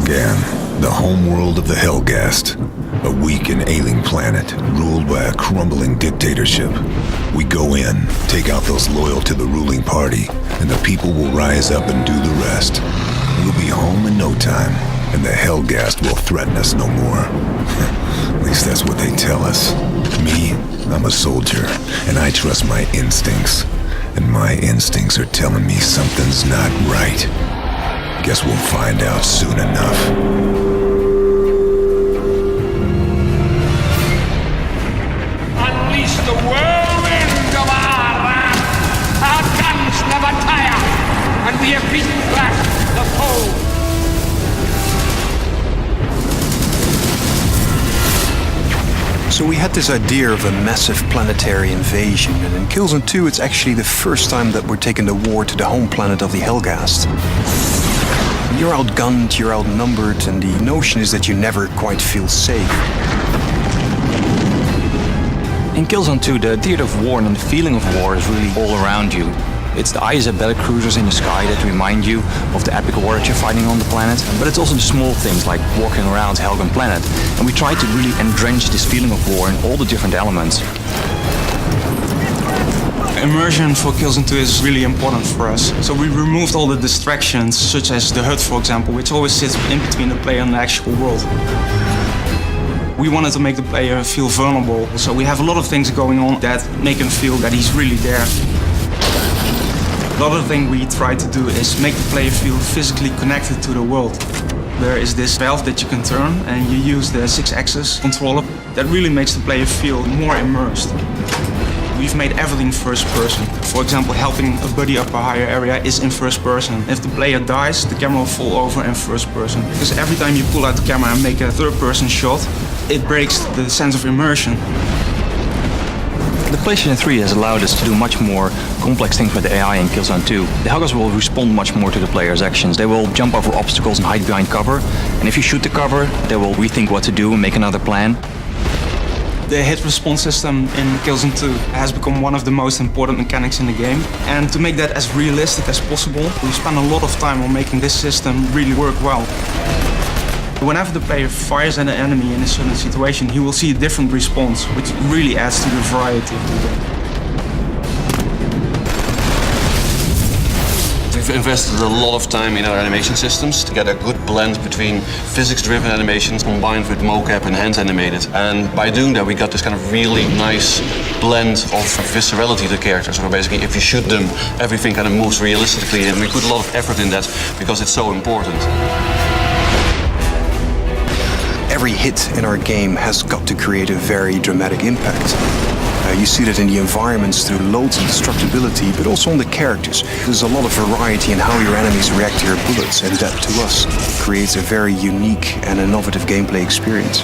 Organ, the homeworld of the Helghast. A weak and ailing planet ruled by a crumbling dictatorship. We go in, take out those loyal to the ruling party, and the people will rise up and do the rest. We'll be home in no time, and the Helghast will threaten us no more. At least that's what they tell us. Me, I'm a soldier, and I trust my instincts. And my instincts are telling me something's not right. Guess we'll find out soon enough. Unleash the whirlwind of our wrath! Our guns never tire! And we have beaten back the foe! So we had this idea of a massive planetary invasion, and in Killzone 2 it's actually the first time that we're taking the war to the home planet of the Helghast. You're outgunned, you're outnumbered, and the notion is that you never quite feel safe. In Killzone 2, the theater of war and the feeling of war is really all around you. It's the ISA battlecruisers in the sky that remind you of the epic war that you're fighting on the planet, but it's also the small things like walking around Helghan planet. And we try to really entrench this feeling of war in all the different elements. Immersion for Killzone 2 is really important for us. So we removed all the distractions, such as the HUD, for example, which always sits in between the player and the actual world. We wanted to make the player feel vulnerable, so we have a lot of things going on that make him feel that he's really there. The other thing we try to do is make the player feel physically connected to the world. There is this valve that you can turn, and you use the 6-axis controller. That really makes the player feel more immersed. We've made everything first person. For example, helping a buddy up a higher area is in first person. If the player dies, the camera will fall over in first person. Because every time you pull out the camera and make a third person shot, it breaks the sense of immersion. The PlayStation 3 has allowed us to do much more complex things with the AI in Killzone 2. The Helghast will respond much more to the player's actions. They will jump over obstacles and hide behind cover. And if you shoot the cover, they will rethink what to do and make another plan. The hit response system in Killzone 2 has become one of the most important mechanics in the game. And to make that as realistic as possible, we spent a lot of time on making this system really work well. Whenever the player fires at an enemy in a certain situation, he will see a different response, which really adds to the variety of the game. We've invested a lot of time in our animation systems to get a good blend between physics-driven animations combined with mocap and hand-animated. And by doing that, we got this kind of really nice blend of viscerality to characters, where basically if you shoot them, everything kind of moves realistically, and we put a lot of effort in that because it's so important. Every hit in our game has got to create a very dramatic impact. You see that in the environments through loads and destructibility, but also on the characters. There's a lot of variety in how your enemies react to your bullets, and that, to us, creates a very unique and innovative gameplay experience.